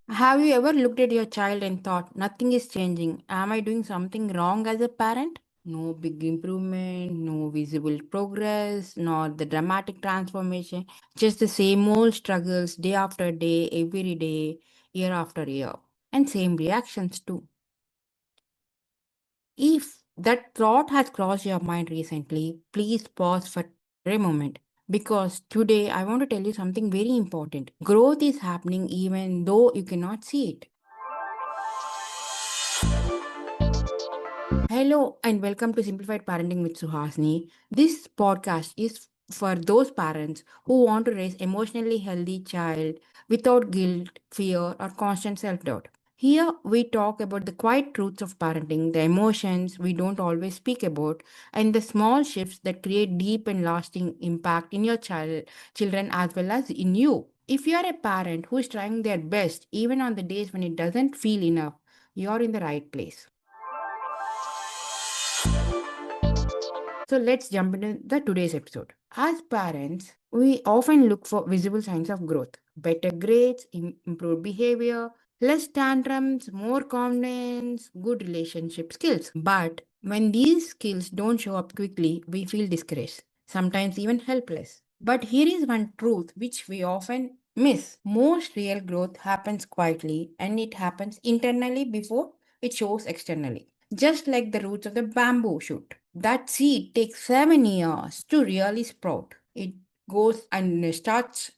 Have you ever looked at your child and thought, nothing is changing? Am I doing something wrong as a parent? No big improvement, no visible progress, nor the dramatic transformation, just the same old struggles day after day, every day, year after year, and same reactions too. If that thought has crossed your mind recently, please pause for a moment. Because today I want to tell you something very important. Growth is happening even though you cannot see it. Hello and welcome to Simplified Parenting with Suhasini. This podcast is for those parents who want to raise emotionally healthy child without guilt, fear or constant self-doubt. Here we talk about the quiet truths of parenting, the emotions we don't always speak about, and the small shifts that create deep and lasting impact in your children as well as in you. If you are a parent who is trying their best even on the days when it doesn't feel enough, you're in the right place. So let's jump into the today's episode. As parents, we often look for visible signs of growth, better grades, improved behavior, less tantrums, more confidence, good relationship skills. But when these skills don't show up quickly, we feel discouraged, sometimes even helpless. But here is one truth which we often miss. Most real growth happens quietly and it happens internally before it shows externally. Just like the roots of the bamboo shoot. That seed takes 7 years to really sprout. It goes and starts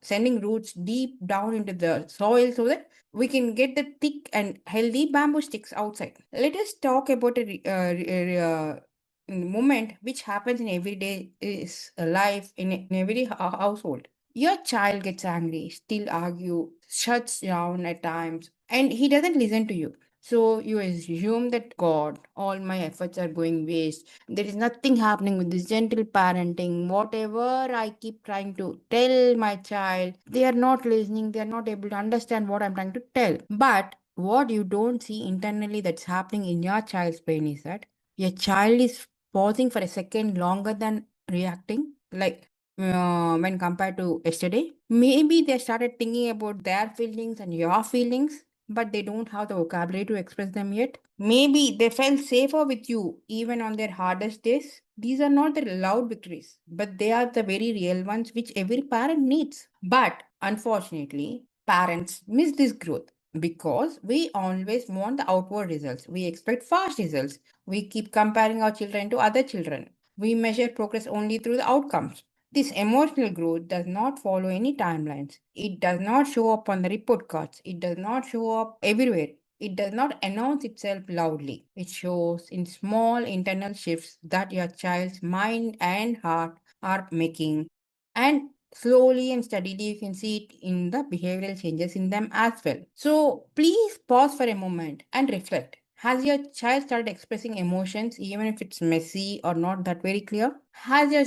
sending roots deep down into the soil so that we can get the thick and healthy bamboo sticks outside. Let us talk about a moment which happens in everyday is life in every household. Your child gets angry, still argue, shuts down at times, and he doesn't listen to you. So you assume that God, all my efforts are going waste. There is nothing happening with this gentle parenting. Whatever I keep trying to tell my child, they are not listening. They are not able to understand what I'm trying to tell. But what you don't see internally that's happening in your child's brain is that your child is pausing for a second longer than reacting. Like when compared to yesterday, maybe they started thinking about their feelings and your feelings, but they don't have the vocabulary to express them yet. Maybe they felt safer with you even on their hardest days. These are not the loud victories, but they are the very real ones which every parent needs. But unfortunately, parents miss this growth because we always want the outward results. We expect fast results. We keep comparing our children to other children. We measure progress only through the outcomes. This emotional growth does not follow any timelines. It does not show up on the report cards. It does not show up everywhere. It does not announce itself loudly. It shows in small internal shifts that your child's mind and heart are making. And slowly and steadily, you can see it in the behavioral changes in them as well. So please pause for a moment and reflect. Has your child started expressing emotions even if it's messy or not that very clear? Has your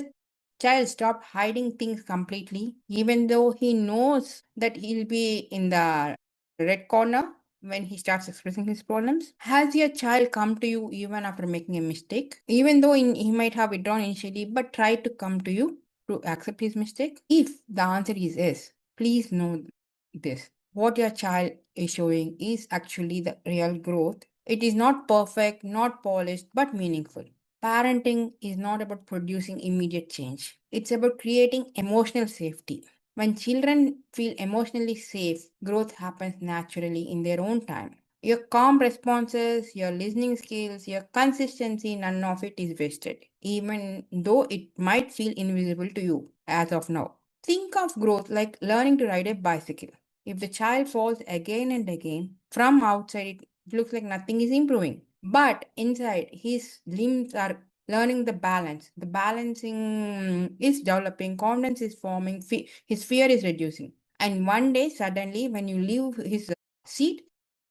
child stopped hiding things completely, even though he knows that he'll be in the red corner when he starts expressing his problems? Has your child come to you even after making a mistake, even though he might have withdrawn initially, but tried to come to you to accept his mistake? If the answer is yes, please know this. What your child is showing is actually the real growth. It is not perfect, not polished, but meaningful. Parenting is not about producing immediate change. It's about creating emotional safety. When children feel emotionally safe, growth happens naturally in their own time. Your calm responses, your listening skills, your consistency, none of it is wasted, even though it might feel invisible to you as of now. Think of growth like learning to ride a bicycle. If the child falls again and again, from outside it looks like nothing is improving. But inside, his limbs are learning the balance. The balancing is developing, confidence is forming, his fear is reducing. And one day, suddenly, when you leave his seat,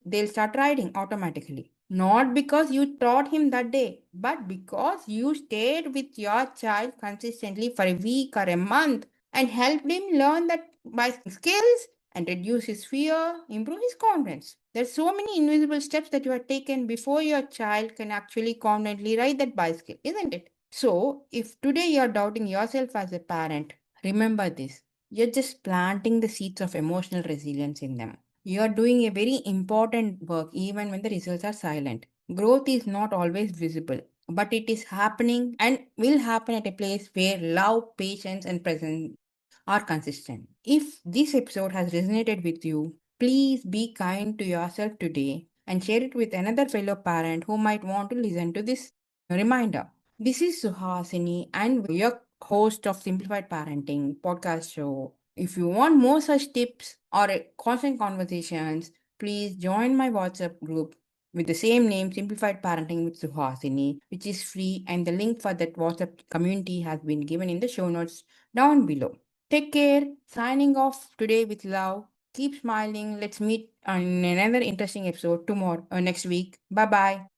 they'll start riding automatically. Not because you taught him that day, but because you stayed with your child consistently for a week or a month and helped him learn that by skills and reduce his fear, improve his confidence. There's so many invisible steps that you have taken before your child can actually confidently ride that bicycle, isn't it? So, if today you're doubting yourself as a parent, remember this. you're just planting the seeds of emotional resilience in them. You are doing a very important work even when the results are silent. Growth is not always visible, but it is happening and will happen at a place where love, patience, and presence are consistent. If this episode has resonated with you, please be kind to yourself today and share it with another fellow parent who might want to listen to this reminder. This is Suhasini and your host of Simplified Parenting podcast show. If you want more such tips or constant conversations, please join my WhatsApp group with the same name, Simplified Parenting with Suhasini, which is free, and the link for that WhatsApp community has been given in the show notes down below. Take care. Signing off today with love. Keep smiling. Let's meet on another interesting episode tomorrow or next week. Bye bye.